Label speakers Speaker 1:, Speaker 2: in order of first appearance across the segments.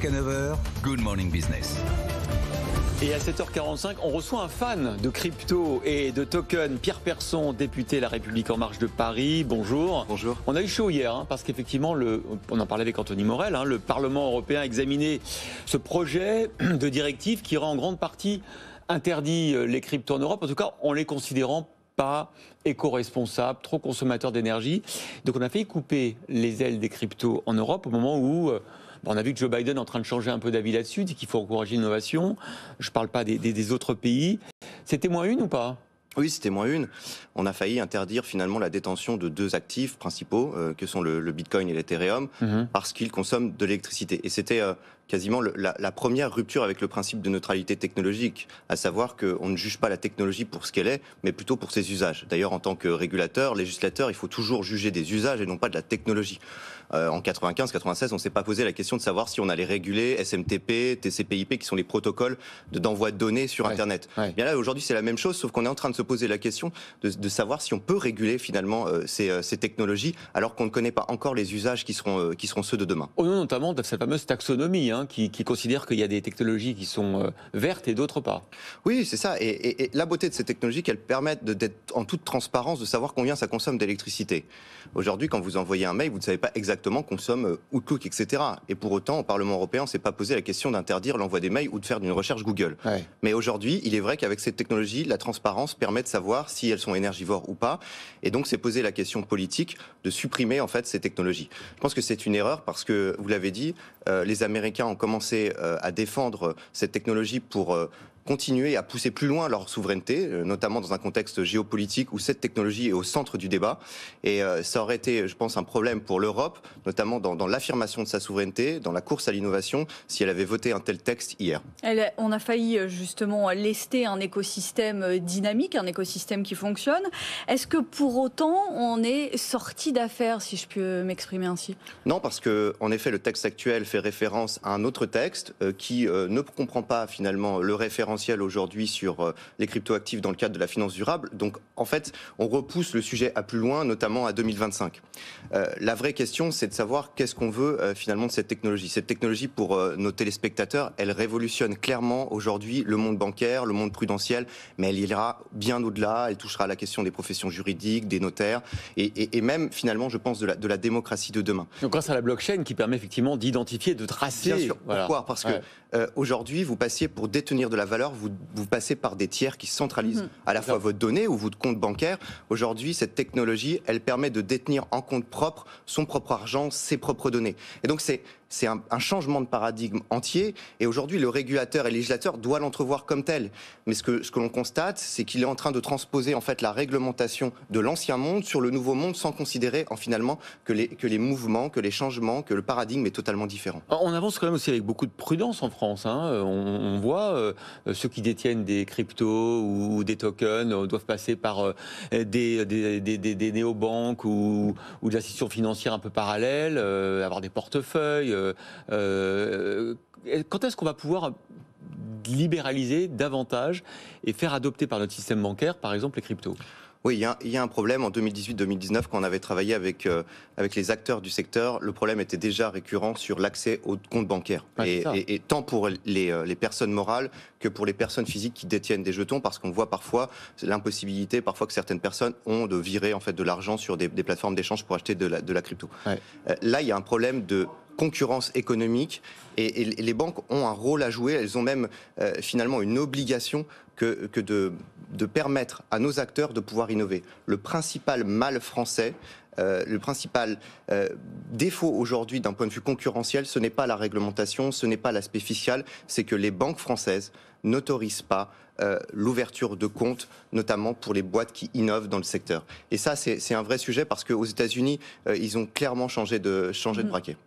Speaker 1: Jusqu'à 9h, Good Morning Business.
Speaker 2: Et à 7h45, on reçoit un fan de crypto et de tokens, Pierre Persson, député La République En Marche de Paris. Bonjour.
Speaker 3: Bonjour.
Speaker 2: On a eu chaud hier, parce qu'effectivement, on en parlait avec Anthony Morel, le Parlement européen a examiné ce projet de directive qui rend en grande partie interdit les cryptos en Europe, en tout cas en les considérant pas éco-responsables, trop consommateurs d'énergie. Donc on a failli couper les ailes des cryptos en Europe au moment où on a vu que Joe Biden est en train de changer un peu d'avis là-dessus, dit qu'il faut encourager l'innovation. Je ne parle pas des autres pays. C'était moins une ou pas ?
Speaker 3: Oui, c'était moins une. On a failli interdire finalement la détention de deux actifs principaux, que sont le Bitcoin et l'Ethereum, parce qu'ils consomment de l'électricité. Et c'était quasiment la première rupture avec le principe de neutralité technologique, à savoir qu'on ne juge pas la technologie pour ce qu'elle est, mais plutôt pour ses usages. D'ailleurs, en tant que régulateur, législateur, il faut toujours juger des usages et non pas de la technologie. En 95-96, on ne s'est pas posé la question de savoir si on allait réguler SMTP, TCP/IP, qui sont les protocoles d'envoi de données sur Internet. Bien là, aujourd'hui, c'est la même chose, sauf qu'on est en train de se poser la question de savoir si on peut réguler finalement ces technologies, alors qu'on ne connaît pas encore les usages qui seront ceux de demain.
Speaker 2: Au nom notamment de cette fameuse taxonomie, qui considère qu'il y a des technologies qui sont vertes et d'autres pas.
Speaker 3: Oui, c'est ça. Et la beauté de ces technologies, qu'elles permettent d'être en toute transparence, de savoir combien ça consomme d'électricité. Aujourd'hui, quand vous envoyez un mail, vous ne savez pas exactement consomme Outlook, etc. Et pour autant, au Parlement européen, on ne s'est pas posé la question d'interdire l'envoi des mails ou de faire une recherche Google. Mais aujourd'hui, il est vrai qu'avec cette technologie, la transparence permet de savoir si elles sont énergivores ou pas. Et donc, c'est poser la question politique de supprimer en fait ces technologies. Je pense que c'est une erreur parce que, vous l'avez dit, les Américains ont commencé à défendre cette technologie pour continuer à pousser plus loin leur souveraineté, notamment dans un contexte géopolitique où cette technologie est au centre du débat. Et ça aurait été, je pense, un problème pour l'Europe, notamment dans l'affirmation de sa souveraineté, dans la course à l'innovation, si elle avait voté un tel texte hier.
Speaker 4: On a failli justement lester un écosystème dynamique, un écosystème qui fonctionne. Est-ce que pour autant, on est sorti d'affaire, si je peux m'exprimer ainsi ?
Speaker 3: Non, parce que en effet, le texte actuel fait référence à un autre texte qui ne comprend pas finalement le référentiel aujourd'hui sur les cryptoactifs dans le cadre de la finance durable. Donc, en fait, on repousse le sujet à plus loin, notamment à 2025. La vraie question, c'est de savoir qu'est-ce qu'on veut finalement de cette technologie. Cette technologie, pour nos téléspectateurs, elle révolutionne clairement aujourd'hui le monde bancaire, le monde prudentiel, mais elle ira bien au-delà. Elle touchera à la question des professions juridiques, des notaires, et même finalement, je pense, de la démocratie de demain.
Speaker 2: Donc, grâce à la blockchain qui permet effectivement d'identifier, de tracer.
Speaker 3: Bien sûr. Voilà. Pourquoi ? Parce que aujourd'hui, vous passiez pour détenir de la valeur, vous passez par des tiers qui centralisent à la fois votre donnée ou votre compte bancaire. Aujourd'hui, cette technologie, elle permet de détenir en compte propre son propre argent, ses propres données. Et donc, c'est un changement de paradigme entier. Et aujourd'hui, le régulateur et le législateur doivent l'entrevoir comme tel. Mais ce que l'on constate, c'est qu'il est en train de transposer en fait la réglementation de l'ancien monde sur le nouveau monde, sans considérer finalement que les mouvements, que les changements, que le paradigme est totalement différent.
Speaker 2: On avance quand même aussi avec beaucoup de prudence en France. On voit ceux qui détiennent des cryptos ou des tokens doivent passer par des néobanques ou des institutions financières un peu parallèles, avoir des portefeuilles. Quand est-ce qu'on va pouvoir libéraliser davantage et faire adopter par notre système bancaire, par exemple, les cryptos ?
Speaker 3: Oui, il y a un problème. En 2018-2019, quand on avait travaillé avec les acteurs du secteur, le problème était déjà récurrent sur l'accès aux comptes bancaires. Et tant pour les personnes morales que pour les personnes physiques qui détiennent des jetons, parce qu'on voit parfois l'impossibilité que certaines personnes ont de virer en fait de l'argent sur des plateformes d'échange pour acheter de la crypto. Là, il y a un problème de concurrence économique et les banques ont un rôle à jouer. Elles ont même finalement une obligation que de permettre à nos acteurs de pouvoir innover. Le principal mal français, le principal défaut aujourd'hui d'un point de vue concurrentiel, ce n'est pas la réglementation, ce n'est pas l'aspect fiscal, c'est que les banques françaises n'autorisent pas l'ouverture de comptes, notamment pour les boîtes qui innovent dans le secteur. Et ça, c'est un vrai sujet parce qu'aux États-Unis, ils ont clairement changé de braquet.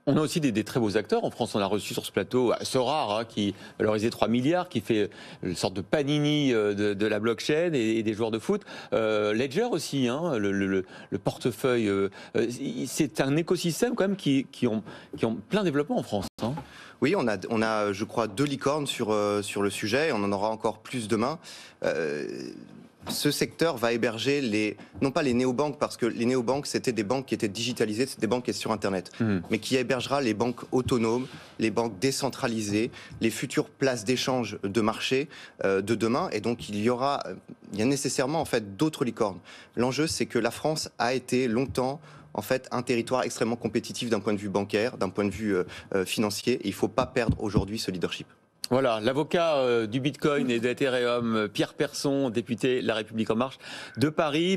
Speaker 2: On a aussi des très beaux acteurs. En France, on a reçu sur ce plateau Sorare, qui valorisait 3 milliards, qui fait une sorte de panini de la blockchain et des joueurs de foot. Ledger aussi, le portefeuille. C'est un écosystème quand même qui ont plein développement en France.
Speaker 3: Oui, on a, je crois, 2 licornes sur le sujet, et on en aura encore plus demain. ce secteur va héberger non pas les néobanques, parce que les néobanques, c'était des banques qui étaient digitalisées, c'était des banques qui étaient sur Internet, mais qui hébergera les banques autonomes, les banques décentralisées, les futures places d'échange de marché de demain. Et donc, il y a nécessairement en fait d'autres licornes. L'enjeu, c'est que la France a été longtemps en fait un territoire extrêmement compétitif d'un point de vue bancaire, d'un point de vue financier. Et il ne faut pas perdre aujourd'hui ce leadership.
Speaker 2: Voilà, l'avocat du Bitcoin et d'Ethereum, Pierre Persson, député La République En Marche de Paris.